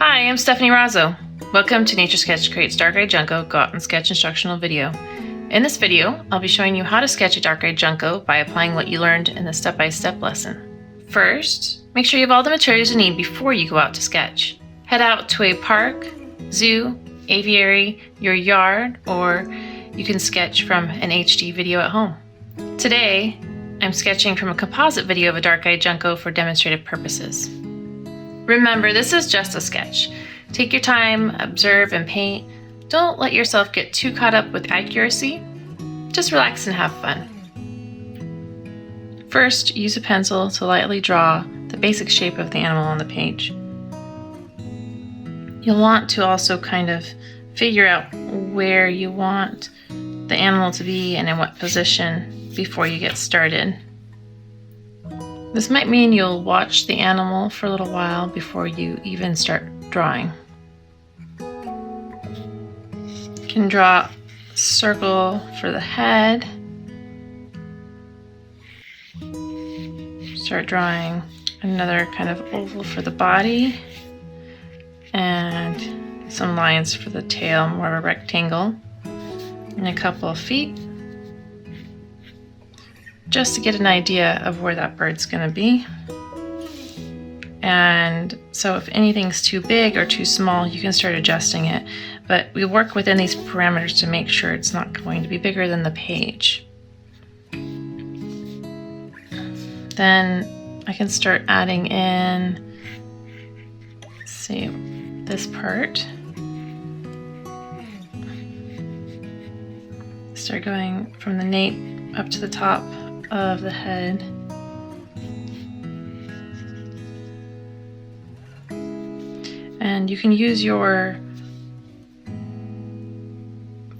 Hi, I'm Stephanie Rozzo. Welcome to Nature Sketch Creates Dark-eyed Junco Go Out and Sketch instructional video. In this video, I'll be showing you how to sketch a dark-eyed Junco by applying what you learned in the step-by-step lesson. First, make sure you have all the materials you need before you go out to sketch. Head out to a park, zoo, aviary, your yard, or you can sketch from an HD video at home. Today, I'm sketching from a composite video of a dark-eyed Junco for demonstrative purposes. Remember, this is just a sketch. Take your time, observe, and paint. Don't let yourself get too caught up with accuracy. Just relax and have fun. First, use a pencil to lightly draw the basic shape of the animal on the page. You'll want to also kind of figure out where you want the animal to be and in what position before you get started. This might mean you'll watch the animal for a little while before you even start drawing. You can draw a circle for the head. Start drawing another kind of oval for the body. And some lines for the tail, more of a rectangle. And a couple of feet. Just to get an idea of where that bird's going to be. And so if anything's too big or too small, you can start adjusting it. But we work within these parameters to make sure it's not going to be bigger than the page. Then I can start adding in, let's see, this part. Start going from the nape up to the top of the head. And you can use your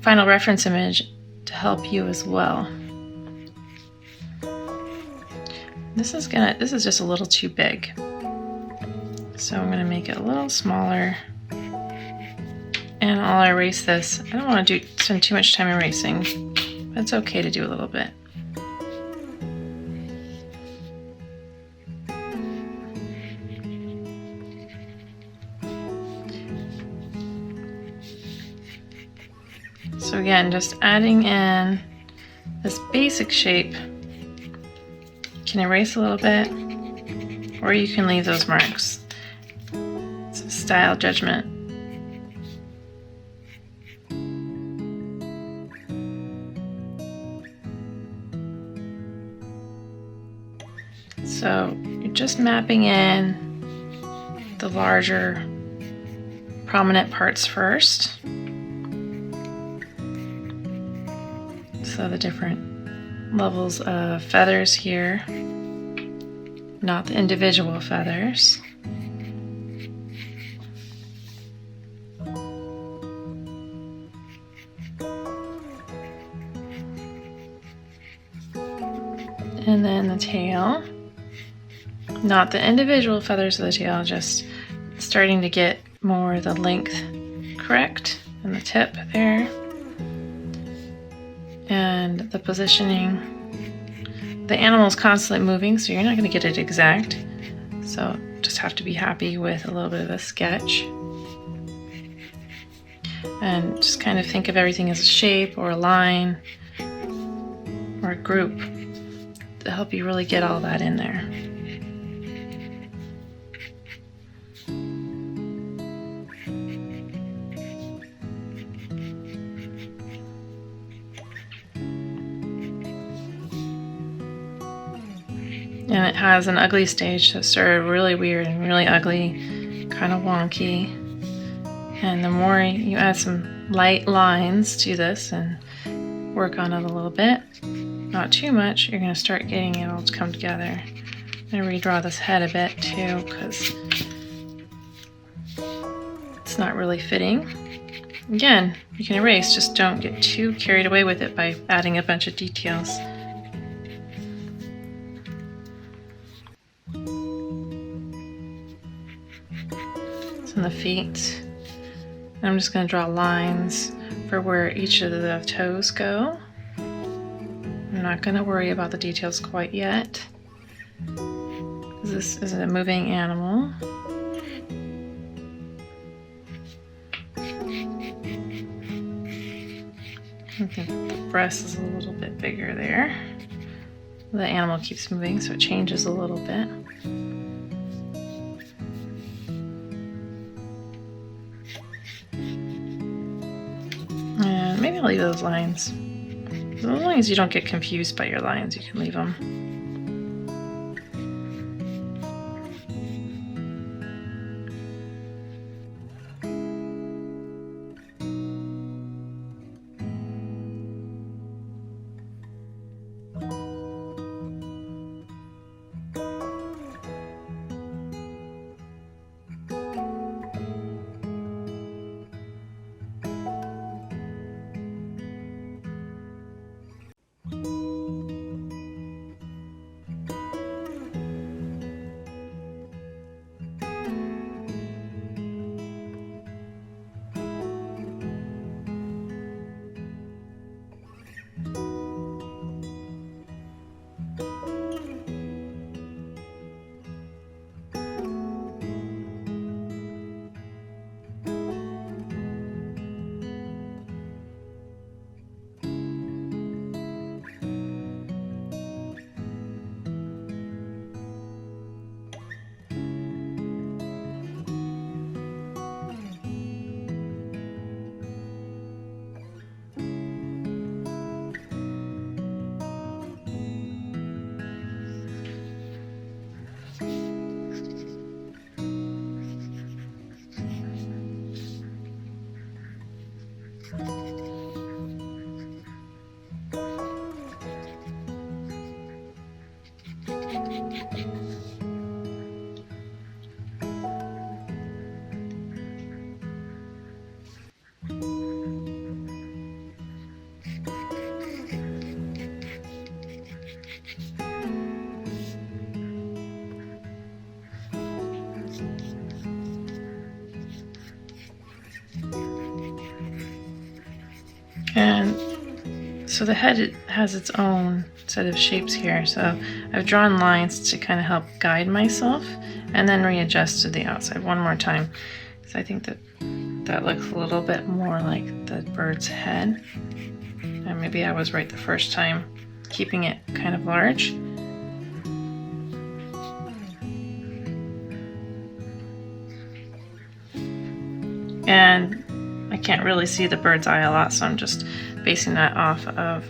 final reference image to help you as well. This is just a little too big. So I'm gonna make it a little smaller. And I'll erase this. I don't want to spend too much time erasing, but it's okay to do a little bit. So again, just adding in this basic shape. You can erase a little bit, or you can leave those marks. It's a style judgment. So you're just mapping in the larger prominent parts first. So the different levels of feathers here, not the individual feathers. And then the tail, not the individual feathers of the tail, just starting to get more the length correct and the tip there. And the positioning. The animal is constantly moving, so you're not going to get it exact. So just have to be happy with a little bit of a sketch. And just kind of think of everything as a shape or a line or a group to help you really get all that in there. And it has an ugly stage, so it started really weird and really ugly, kind of wonky. And the more you add some light lines to this and work on it a little bit, not too much, you're going to start getting it all to come together. I'm going to redraw this head a bit too, because it's not really fitting. Again, you can erase, just don't get too carried away with it by adding a bunch of details. On the feet. I'm just going to draw lines for where each of the toes go. I'm not going to worry about the details quite yet. This is a moving animal. I think the breast is a little bit bigger there. The animal keeps moving, so it changes a little bit. And maybe I'll leave those lines. As long as you don't get confused by your lines, you can leave them. And so the head has its own set of shapes here, so I've drawn lines to kind of help guide myself and then readjusted the outside one more time. So I think that that looks a little bit more like the bird's head, and maybe I was right the first time keeping it kind of large. And I can't really see the bird's eye a lot, so I'm just basing that off of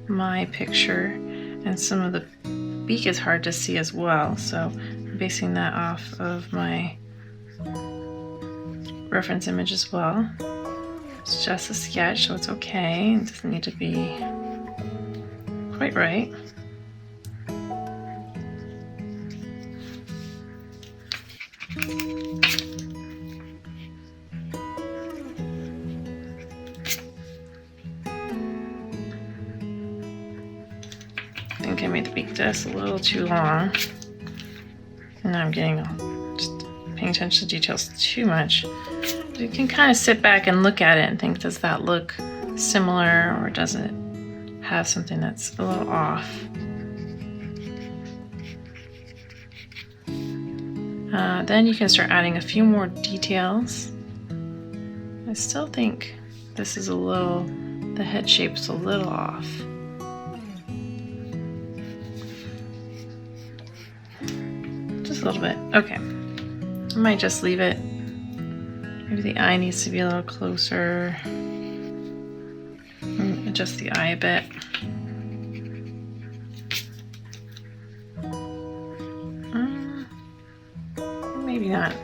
my picture, and some of the beak is hard to see as well, so I'm basing that off of my reference image as well. It's just a sketch, so it's okay. It doesn't need to be quite right. I think I made the beak just a little too long, and now I'm getting just paying attention to details too much. You can kind of sit back and look at it and think, does that look similar, or does it have something that's a little off? Then you can start adding a few more details. I still think this is a little, the head shape's a little off. Just a little bit. Okay. I might just leave it. Maybe the eye needs to be a little closer. Adjust the eye a bit. Maybe not.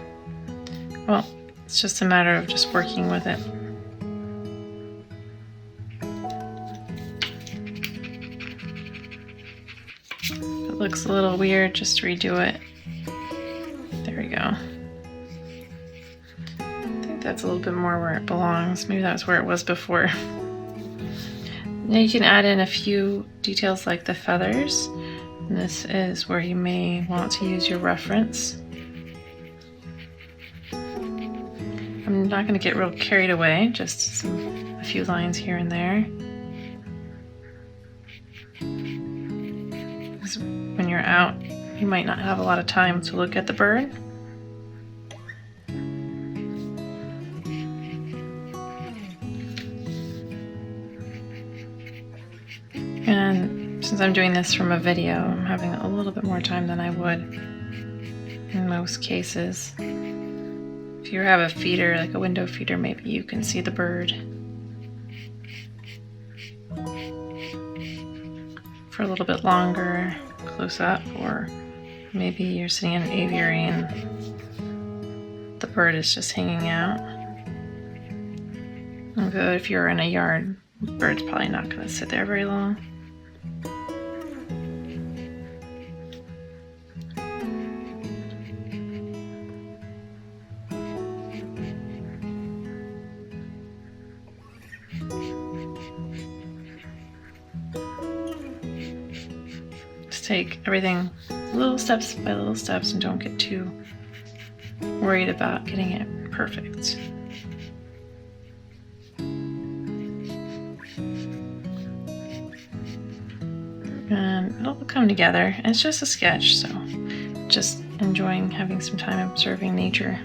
Well, it's just a matter of just working with it. If it looks a little weird, just redo it. There we go. I think that's a little bit more where it belongs. Maybe that's where it was before. Now you can add in a few details like the feathers. And this is where you may want to use your reference. I'm not going to get real carried away, just a few lines here and there. Because when you're out, you might not have a lot of time to look at the bird. Since I'm doing this from a video, I'm having a little bit more time than I would in most cases. If you have a feeder, like a window feeder, maybe you can see the bird for a little bit longer, close up, or maybe you're sitting in an aviary and the bird is just hanging out. Although if you're in a yard, the bird's probably not going to sit there very long. Just take everything little steps by little steps and don't get too worried about getting it perfect. And it'll come together. It's just a sketch, so just enjoying having some time observing nature.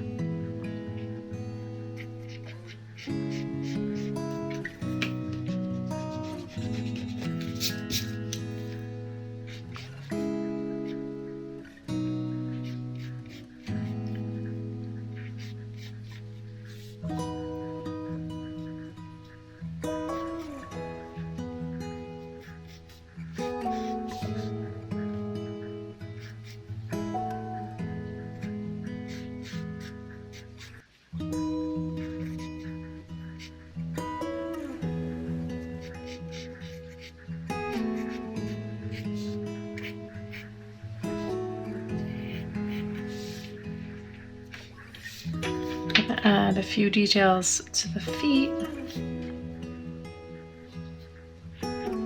Add a few details to the feet.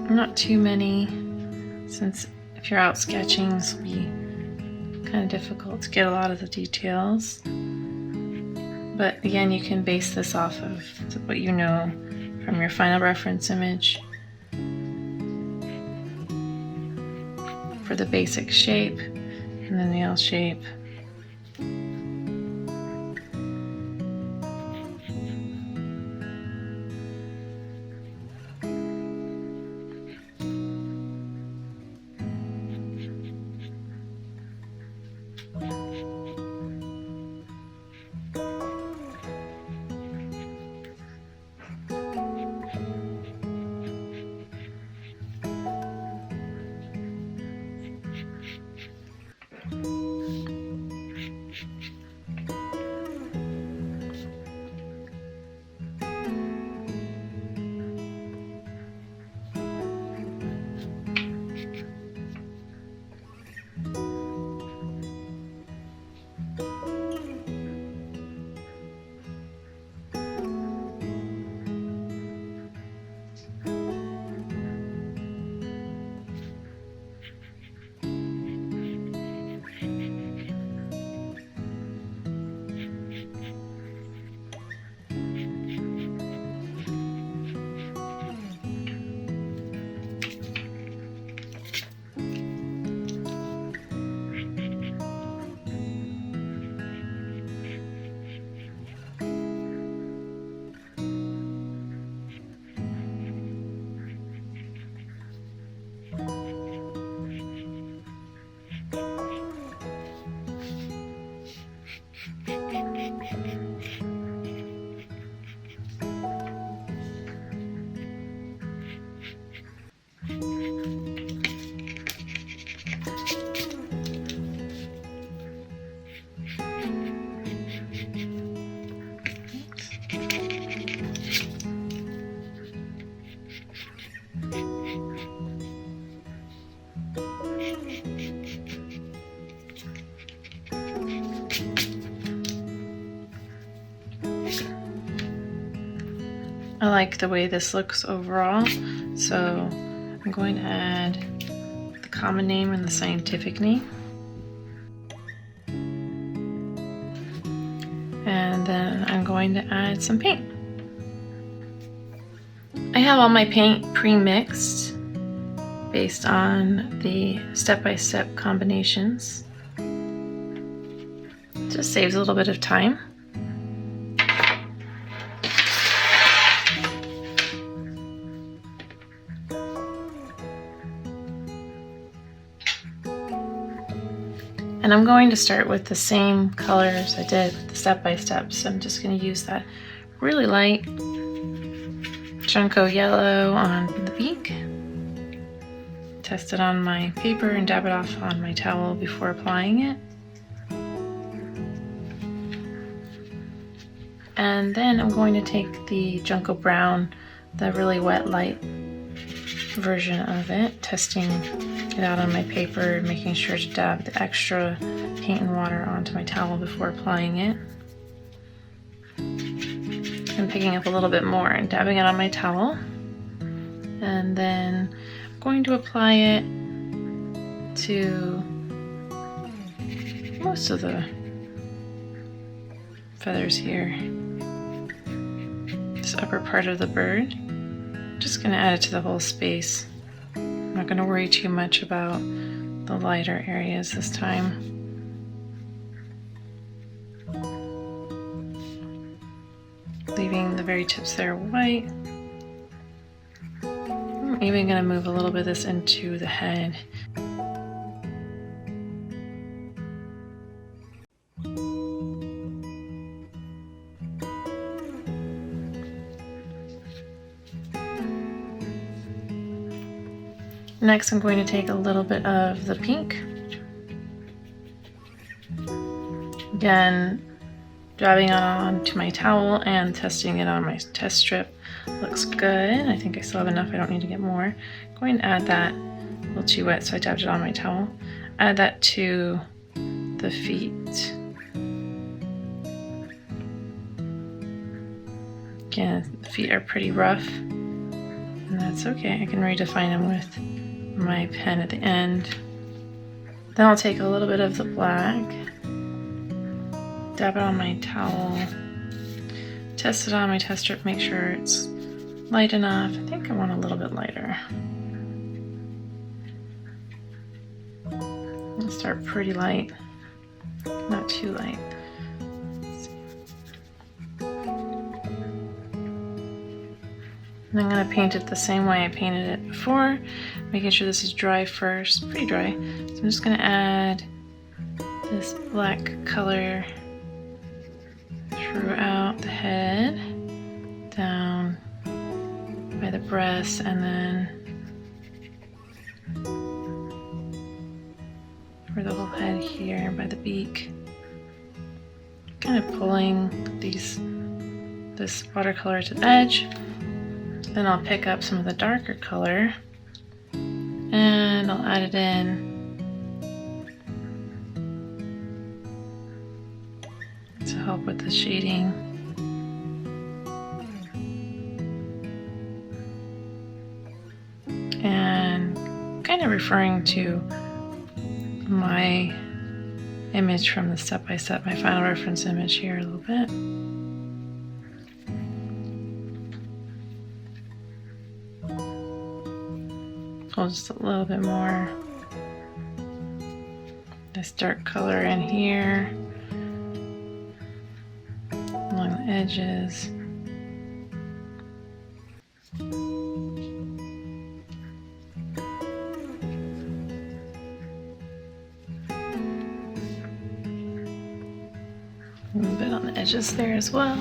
Not too many, since if you're out sketching, this will be kind of difficult to get a lot of the details. But again, you can base this off of what you know from your final reference image for the basic shape and then the L shape. I like the way this looks overall, so I'm going to add the common name and the scientific name. And then I'm going to add some paint. I have all my paint pre-mixed based on the step-by-step combinations. It just saves a little bit of time. And I'm going to start with the same colors I did with the step-by-step. So I'm just going to use that really light Junco yellow on the beak. Test it on my paper and dab it off on my towel before applying it. And then I'm going to take the Junco brown, the really wet light version of it, testing it out on my paper, making sure to dab the extra paint and water onto my towel before applying it. I'm picking up a little bit more and dabbing it on my towel. And then I'm going to apply it to most of the feathers here. This upper part of the bird. Just going to add it to the whole space. I'm not going to worry too much about the lighter areas this time. Leaving the very tips there white. I'm even going to move a little bit of this into the head. Next, I'm going to take a little bit of the pink. Again, dabbing it onto my towel and testing it on my test strip. Looks good. I think I still have enough. I don't need to get more. I'm going to add that. A little too wet, so I dabbed it on my towel. Add that to the feet. Again, the feet are pretty rough, and that's okay. I can redefine them with my pen at the end. Then I'll take a little bit of the black, dab it on my towel, test it on my test strip, make sure it's light enough. I think I want a little bit lighter. I'll start pretty light, not too light. And I'm going to paint it the same way I painted it before, making sure this is dry first, pretty dry. So I'm just going to add this black color throughout the head, down by the breast, and then for the whole head here by the beak. Kind of pulling this watercolor to the edge. Then I'll pick up some of the darker color and I'll add it in to help with the shading. And kind of referring to my image from the step-by-step, my final reference image here a little bit. Just a little bit more this dark color in here along the edges. A little bit on the edges there as well.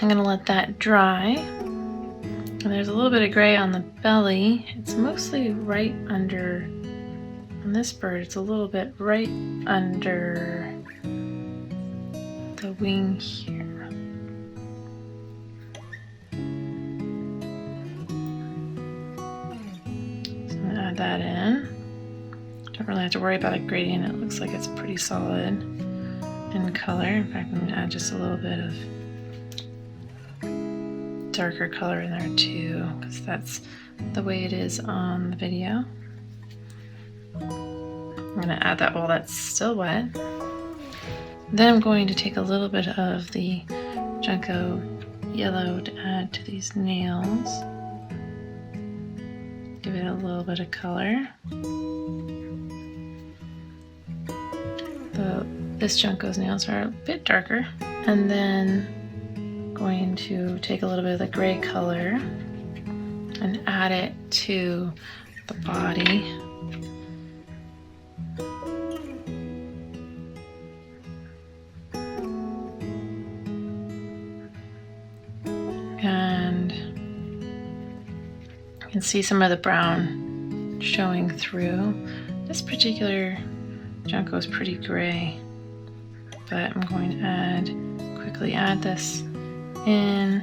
I'm going to let that dry. And there's a little bit of gray on the belly. It's mostly right under, on this bird, it's a little bit right under the wing here. So I'm going to add that in. Don't really have to worry about a gradient. It looks like it's pretty solid in color. In fact, I'm going to add just a little bit of darker color in there too, because that's the way it is on the video. I'm going to add that while that's still wet. Then I'm going to take a little bit of the Junco yellow to add to these nails. Give it a little bit of color. This Junco's nails are a bit darker. And then going to take a little bit of the gray color and add it to the body. And you can see some of the brown showing through. This particular Junco is pretty gray, but I'm going to quickly add this in.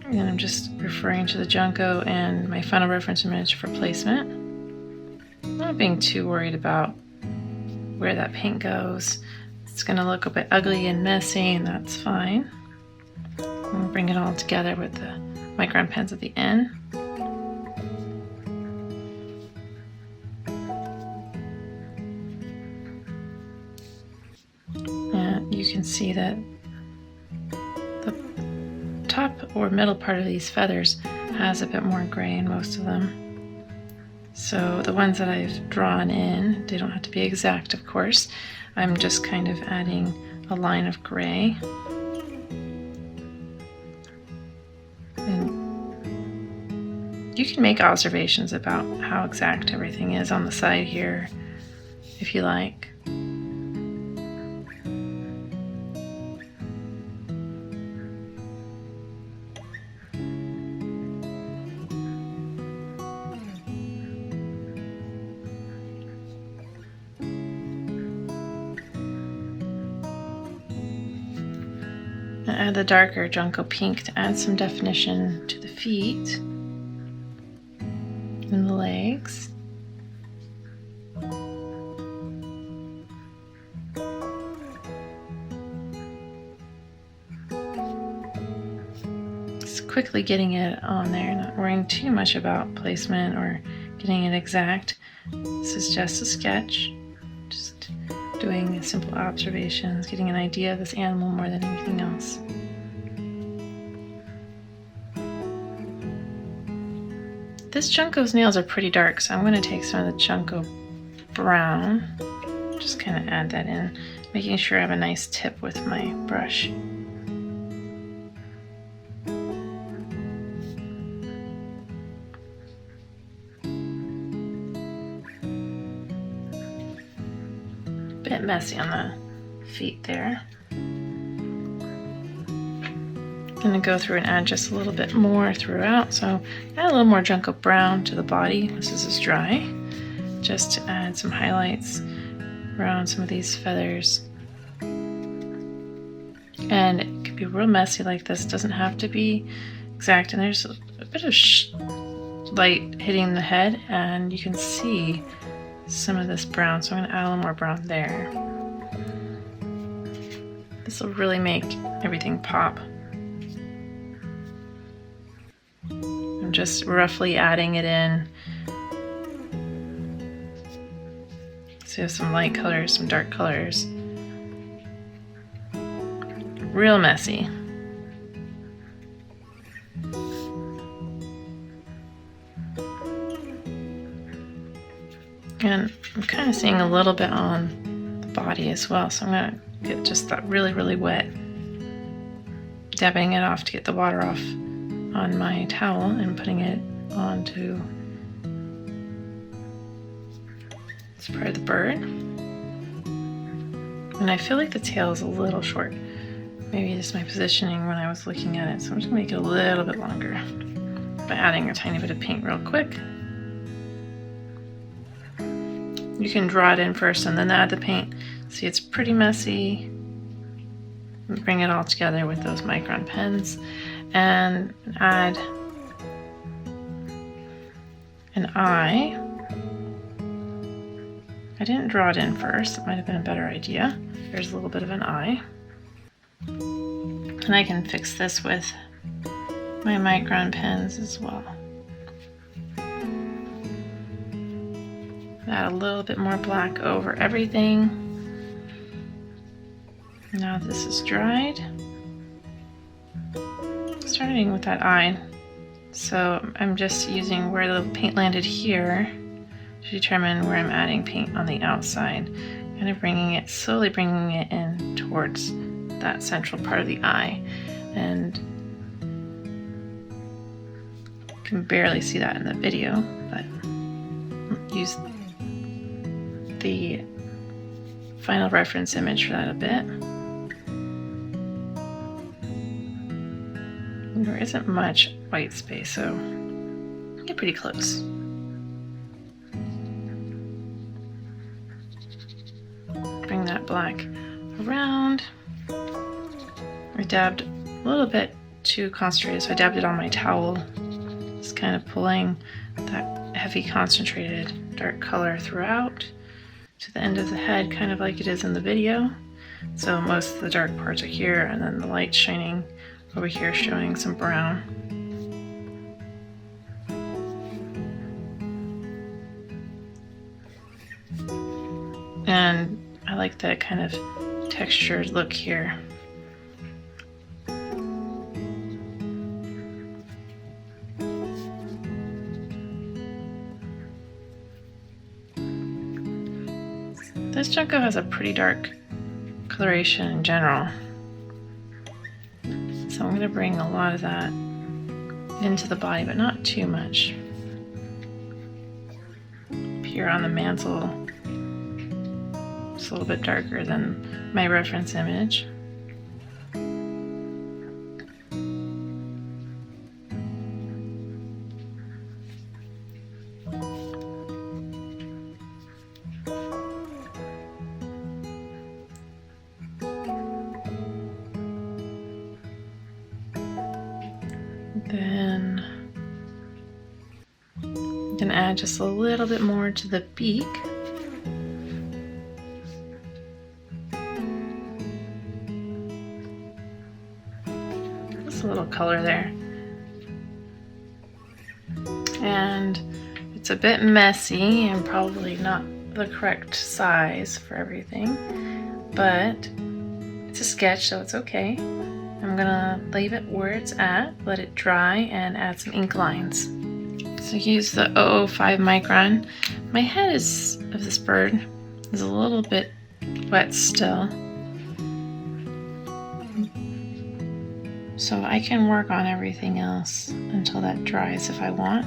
And I'm just referring to the Junco and my final reference image for placement. I'm not being too worried about where that paint goes. It's going to look a bit ugly and messy, and that's fine. I'm going to bring it all together with the micron pens at the end. And you can see that the top or middle part of these feathers has a bit more gray in most of them. So the ones that I've drawn in, they don't have to be exact, of course. I'm just kind of adding a line of gray. And you can make observations about how exact everything is on the side here, if you like. Add the darker Junco pink to add some definition to the feet and the legs. Just quickly getting it on there, not worrying too much about placement or getting it exact. This is just a sketch, just doing simple observations, getting an idea of this animal more than anything else. This Junco's nails are pretty dark, so I'm going to take some of the Junco brown, just kind of add that in, making sure I have a nice tip with my brush. Bit messy on the feet there. I'm going to go through and add just a little bit more throughout, so add a little more Junco brown to the body. This is dry, just to add some highlights around some of these feathers. And it could be real messy like this, it doesn't have to be exact. And there's a bit of light hitting the head, and you can see some of this brown, so I'm going to add a little more brown there. This will really make everything pop. I'm just roughly adding it in. So you have some light colors, some dark colors. Real messy. And I'm kind of seeing a little bit on the body as well, so I'm going to get just that really, really wet, dabbing it off to get the water off on my towel and putting it onto this part of the bird. And I feel like the tail is a little short. Maybe just my positioning when I was looking at it, so I'm just going to make it a little bit longer by adding a tiny bit of paint real quick. You can draw it in first and then add the paint. See, it's pretty messy. Bring it all together with those micron pens and add an eye. I didn't draw it in first, it might have been a better idea. There's a little bit of an eye. And I can fix this with my micron pens as well. Add a little bit more black over everything. Now this is dried. Starting with that eye. So I'm just using where the paint landed here to determine where I'm adding paint on the outside. Kind of slowly bringing it in towards that central part of the eye. And you can barely see that in the video, but use the final reference image for that a bit. There isn't much white space, so get pretty close. Bring that black around. I dabbed a little bit too concentrated, so I dabbed it on my towel. Just kind of pulling that heavy concentrated dark color throughout to the end of the head, kind of like it is in the video. So most of the dark parts are here, and then the light shining over here showing some brown. And I like that kind of textured look here. This Junco has a pretty dark coloration in general. So I'm going to bring a lot of that into the body, but not too much. Up here on the mantle, it's a little bit darker than my reference image. Then I'm going to add just a little bit more to the beak. Just a little color there. And it's a bit messy and probably not the correct size for everything, but it's a sketch, so it's okay. I'm gonna leave it where it's at, let it dry, and add some ink lines. So use the 005 micron. My head of this bird is a little bit wet still, so I can work on everything else until that dries if I want.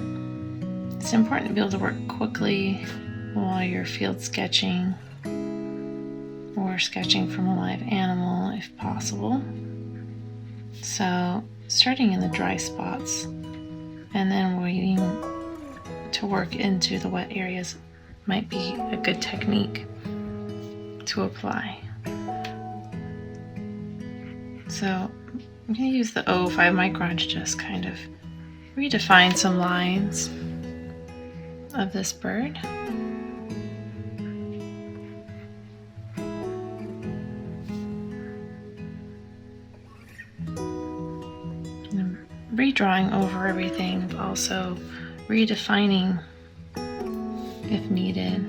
It's important to be able to work quickly while you're field sketching or sketching from a live animal if possible. So starting in the dry spots and then waiting to work into the wet areas might be a good technique to apply. So I'm going to use the 005 micron to just kind of redefine some lines of this bird. Redrawing over everything, but also redefining if needed.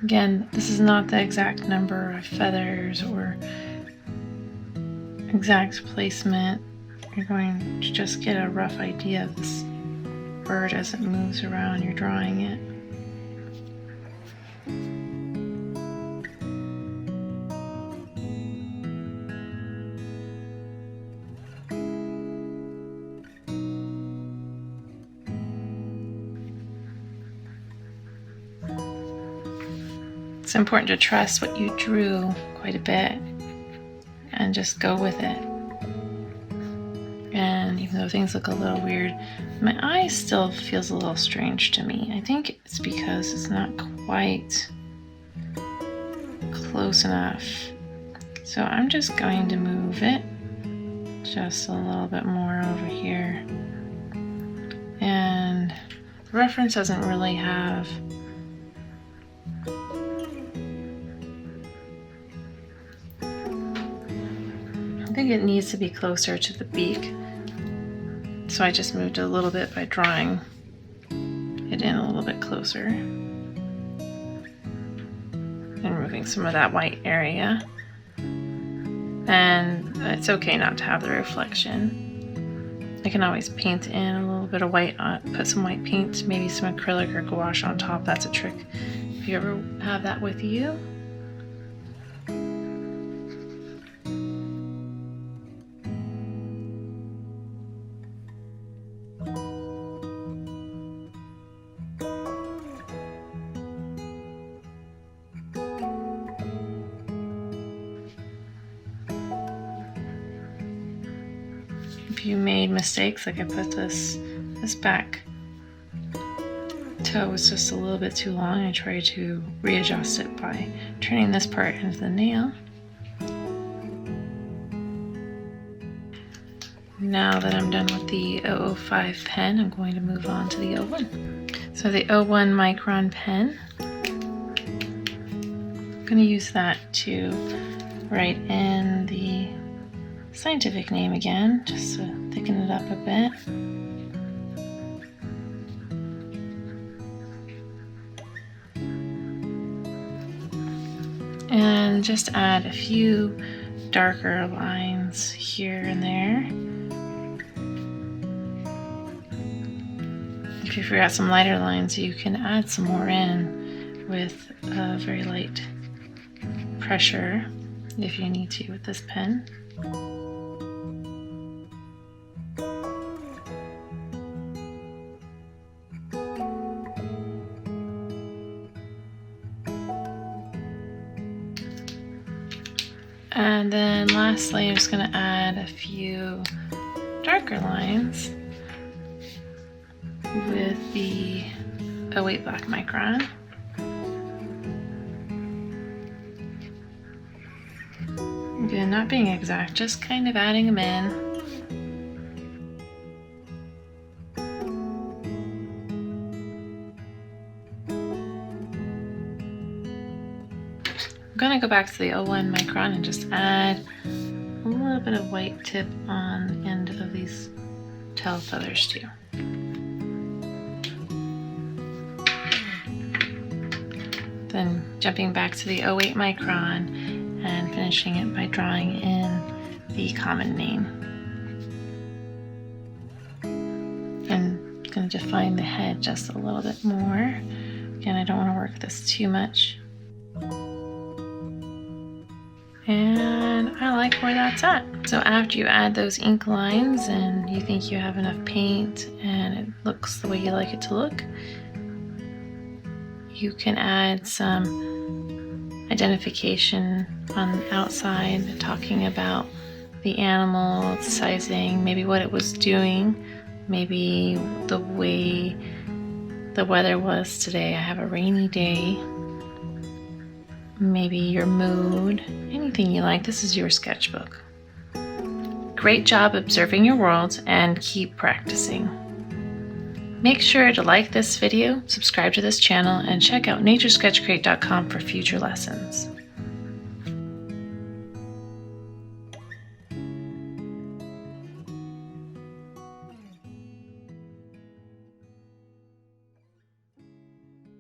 Again, this is not the exact number of feathers or exact placement. You're going to just get a rough idea of this bird as it moves around. You're drawing it. It's important to trust what you drew quite a bit and just go with it. And even though things look a little weird, my eye still feels a little strange to me. I think it's because it's not quite close enough. So I'm just going to move it just a little bit more over here. And the reference doesn't really have I think it needs to be closer to the beak, so I just moved it a little bit by drawing it in a little bit closer and removing some of that white area. And it's okay not to have the reflection. I can always paint in a little bit of white, put some white paint, maybe some acrylic or gouache on top. That's a trick if if you ever have that with you. If you made mistakes, like I put this back toe was just a little bit too long, I tried to readjust it by turning this part into the nail. Now that I'm done with the 005 pen, I'm going to move on to the 01. So the 01 micron pen, I'm going to use that to write in the scientific name again, just to thicken it up a bit. And just add a few darker lines here and there. If you forgot some lighter lines, you can add some more in with a very light pressure if you need to with this pen. And then lastly, I'm just going to add a few darker lines with the 08 black micron. Again, not being exact, just kind of adding them in. I'm going to go back to the 01 micron and just add a little bit of white tip on the end of these tail feathers too. Then jumping back to the 08 micron and finishing it by drawing in the common name. And going to define the head just a little bit more. Again, I don't want to work this too much. And I like where that's at. So after you add those ink lines and you think you have enough paint and it looks the way you like it to look, you can add some identification on the outside, talking about the animal, its sizing, maybe what it was doing, maybe the way the weather was today. I have a rainy day. Maybe your mood, anything you like. This is your sketchbook. Great job observing your world and keep practicing. Make sure to like this video, subscribe to this channel, and check out naturesketchcrate.com for future lessons.